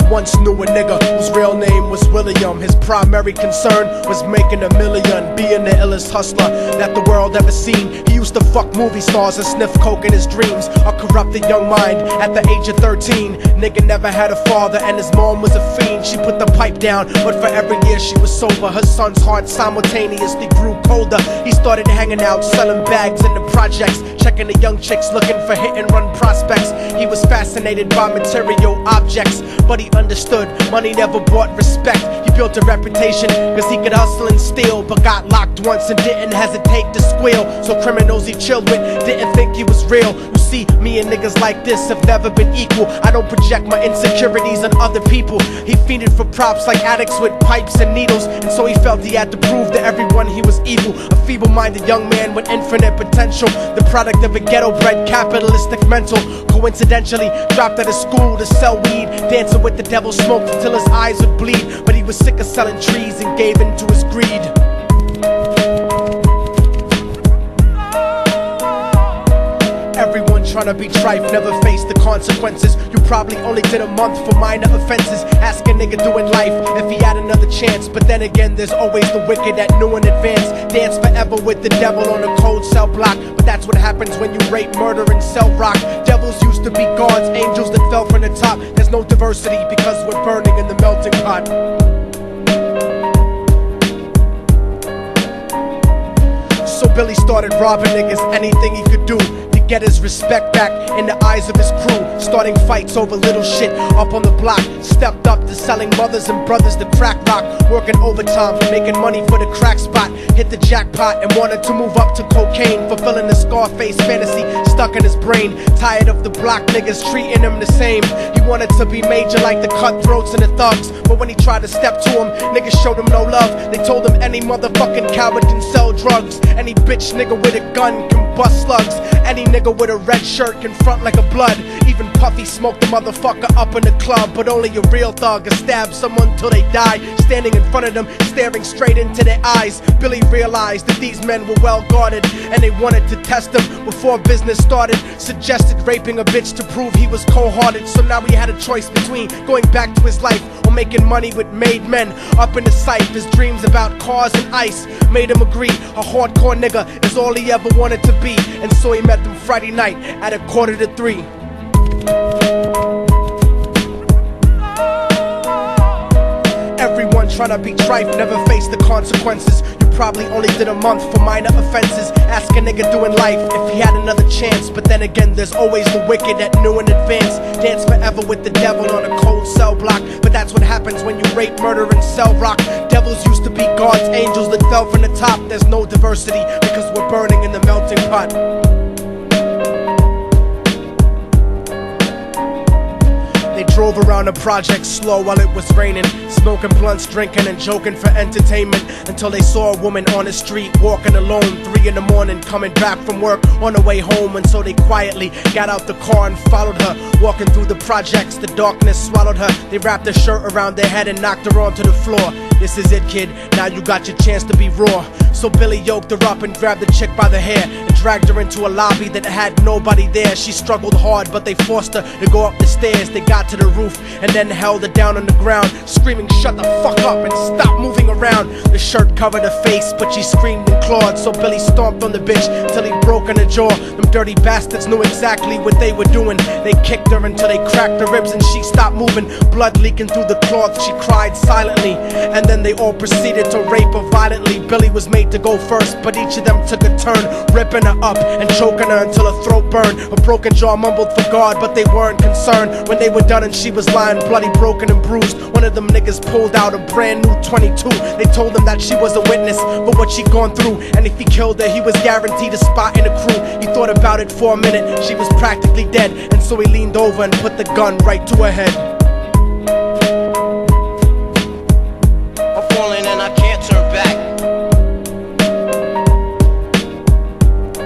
once knew a nigga whose real name was William. His primary concern was making $1 million, being the illest hustler that the world ever seen. He used to fuck movie stars and sniff coke in his dreams. A corrupted young mind at the age of 13. Nigga never had a father and his mom was a fiend. She put the pipe down, but for every year she was sober, her son's heart simultaneously grew colder. He started hanging out, selling bags in the projects, checking the young chicks looking for hit and run prospects. He was fascinated by material objects, but he understood money never bought respect. He built a reputation cause he could hustle and steal, but got locked once and didn't hesitate to squeal. So criminals he chilled with didn't think he was real. You see, me and niggas like this have never been equal. I don't project my insecurities on other people. He fiended for props like addicts with pipes and needles, and so he felt he had to prove to everyone he was evil. A feeble-minded young man with infinite potential, the product of a ghetto-bred capitalistic mental. Coincidentally dropped out of school to sell weed, dancing with the devil, smoked until his eyes would bleed. But he was sick of selling trees and gave in to his greed. Everyone tryna be trife, never face the consequences. You probably only did a month for minor offenses. Ask a nigga doing life if he had another chance. But then again, there's always the wicked that knew in advance. Dance forever with the devil on a cold cell block. But that's what happens when you rape, murder, and sell rock. Devils used to be gods, angels that fell from the top. There's no diversity because we're burning in the melting pot. So Billy started robbing niggas, anything he could do to get his respect back in the eyes of his crew. Starting fights over little shit up on the block. Stepped up to selling mothers and brothers the crack rock. Working overtime, making money for the crack spot. Hit the jackpot and wanted to move up to cocaine, fulfilling the Scarface fantasy stuck in his brain. Tired of the block niggas treating him the same. He wanted to be major like the cutthroats and the thugs. But when he tried to step to him, niggas showed him no love. They told him any motherfucking coward can sell drugs. Any bitch nigga with a gun can bust slugs. Any nigga with a red shirt can front like a blood. Even Puffy smoked the motherfucker up in the club. But only a real thug can stab someone till they die. Standing in front of them, staring straight into their eyes, Billy realized that these men were well guarded, and they wanted to test him before business started. Suggested raping a bitch to prove he was cold-hearted. So now he had a choice between going back to his life or making money with made men. Up in the sight, his dreams about cars and ice made him agree a hardcore nigga is all he ever wanted to be. And so he met them Friday night at 2:45. Everyone tryna be trife, never face the consequences. You probably only did a month for minor offenses. Ask a nigga doing life if he had another chance. But then again, there's always the wicked that knew in advance. Dance forever with the devil on a cold cell block. But that's what happens when you rape, murder, and sell rock. Devils used to be gods, angels that fell from the top. There's no diversity because we're burning in the melting pot. They drove around the project slow while it was raining, smoking blunts, drinking and joking for entertainment, until they saw a woman on the street walking alone, 3 in the morning, coming back from work on her way home. And so they quietly got out the car and followed her. Walking through the projects, the darkness swallowed her. They wrapped her shirt around their head and knocked her onto the floor. This is it, kid, now you got your chance to be raw. So Billy yoked her up and grabbed the chick by the hair and dragged her into a lobby that had nobody there. She struggled hard, but they forced her to go up the stairs. They got to the roof and then held her down on the ground, screaming, "Shut the fuck up and stop moving around." The shirt covered her face, but she screamed and clawed. So Billy stomped on the bitch till he broke in her jaw. Them dirty bastards knew exactly what they were doing. They kicked her until they cracked her ribs and she stopped moving. Blood leaking through the cloth, she cried silently. And then they all proceeded to rape her violently. Billy was made to go first, but each of them took a turn, ripping her up and choking her until her throat burned. Her broken jaw mumbled for God, but they weren't concerned. When they were done and she was lying bloody, broken and bruised, one of them niggas pulled out a brand new 22. They told him that she was a witness for what she'd gone through, and if he killed her, he was guaranteed a spot in the crew. He thought about it for a minute, she was practically dead, and so he leaned over and put the gun right to her head. I'm falling and I can't turn back.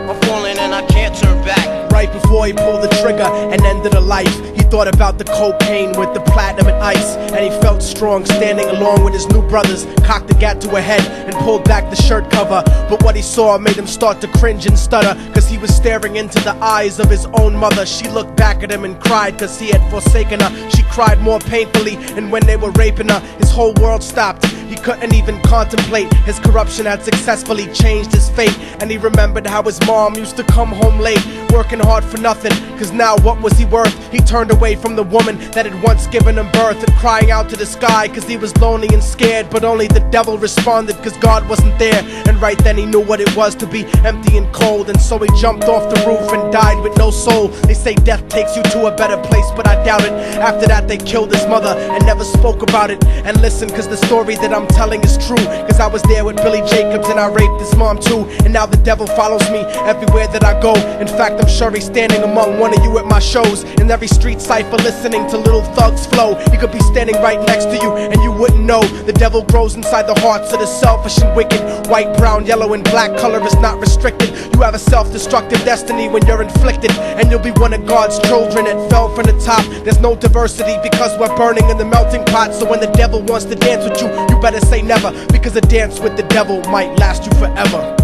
I'm falling and I can't turn back. Right before he pulled the trigger and ended her life, he thought about the cocaine with the platinum and ice, and he felt strong standing along with his new brothers. Cocked the gat to her head and pulled back the shirt cover, but what he saw made him start to cringe and stutter, cause he was staring into the eyes of his own mother. She looked back at him and cried cause he had forsaken her. She cried more painfully, and when they were raping her, his whole world stopped. He couldn't even contemplate. His corruption had successfully changed his fate, and he remembered how his mom used to come home late, working hard for nothing, cause now what was he worth? He turned away from the woman that had once given him birth, and crying out to the sky cause he was lonely and scared, but only the devil responded cause God wasn't there. And right then he knew what it was to be empty and cold, and so he jumped off the roof and died with no soul. They say death takes you to a better place, but I doubt it. After that they killed his mother and never spoke about it. And listen, cause the story that I'm telling is true, cause I was there with Billy Jacobs and I raped his mom too. And now the devil follows me everywhere that I go. In fact, I'm sure he's standing among one of you at my shows, in every street cipher listening to Little Thug's flow. He could be standing right next to you and you wouldn't know. The devil grows inside the hearts of the selfish and wicked. White, brown, yellow and black color is not restricted. You have a self-destructive destiny when you're inflicted, and you'll be one of God's children that fell from the top. There's no diversity because we're burning in the melting pot. So when the devil wants to dance with you, you better say never, because a dance with the devil might last you forever.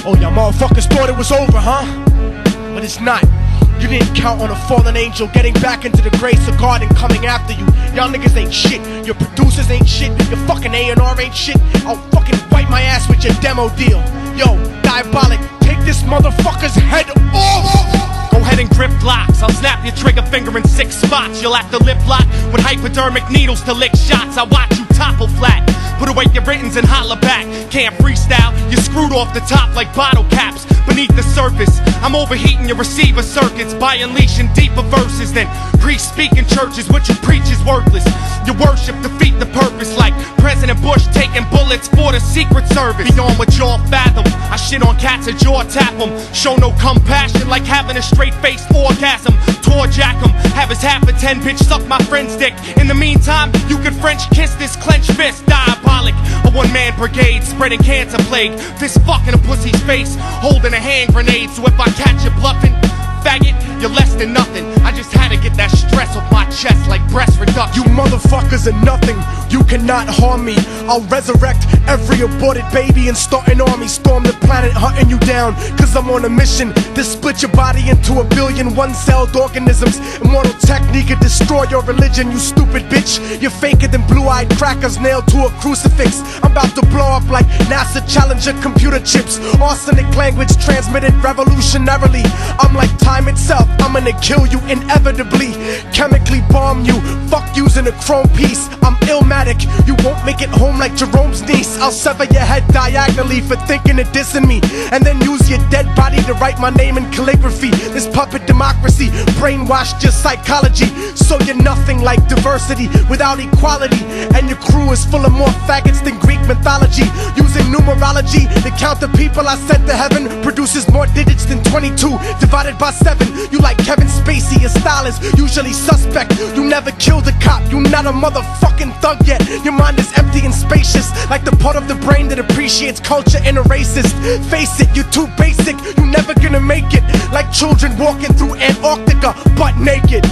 Oh, y'all motherfuckers thought it was over, huh? But it's not. You didn't count on a fallen angel getting back into the grace of God and coming after you. Y'all niggas ain't shit. Your producers ain't shit. Your fucking A&R ain't shit. I'll fucking wipe my ass with your demo deal. Yo, Diabolic, take this motherfucker's head off! Go ahead and grip blocks. I'll snap your trigger finger in 6 spots. You'll have to lip lock with hypodermic needles to lick shots. I watch you topple flat. Put away your writtens and holler back. Can't freestyle, you're screwed off the top like bottle caps. Beneath the surface, I'm overheating your receiver circuits by unleashing deeper verses than priests speak in churches. What you preach is worthless. Your worship defeat the purpose, like President Bush taking bullets for the Secret Service. Beyond what y'all fathom, I shit on cats and jaw tap them. Show no compassion like having a straight-faced orgasm. Tour jack 'em, have his half a 10 bitch suck my friend's dick. In the meantime, you can French kiss this clenched fist. Diabolic, a one-man brigade spreading cancer plague. Fist fucking a pussy's face, holding a hand grenade. So if I catch you bluffing, faggot, you're less than nothing. I just had to get that stress off my chest like breast reduction. You motherfuckers are nothing. You cannot harm me. I'll resurrect every aborted baby and start an army. Storm the planet hunting you down, cause I'm on a mission to split your body into a billion one-celled organisms. Immortal Technique could destroy your religion, you stupid bitch. You're faker than blue-eyed crackers nailed to a crucifix. I'm about to blow up like NASA Challenger computer chips. Arsenic language transmitted revolutionarily. I'm like time itself, I'm gonna kill you inevitably. Chemically bomb you, fuck using a chrome piece. I'm illmatic, you won't make it home like Jerome's niece. I'll sever your head diagonally for thinking of dissing me, and then use your dead body to write my name in calligraphy. This puppet democracy brainwashed your psychology, so you're nothing like diversity without equality. And your crew is full of more faggots than Greek mythology. Using numerology to count the people I sent to heaven produces more digits than 22 divided by 7. You like Kevin Spacey, your style is usually suspect. You never killed a cop, you not a motherfucking thug yet. Your mind is empty and spacious, like the part of the brain that appreciates culture and a racist. Face it, you're too basic, you're never gonna make it. Like children walking through Antarctica butt naked.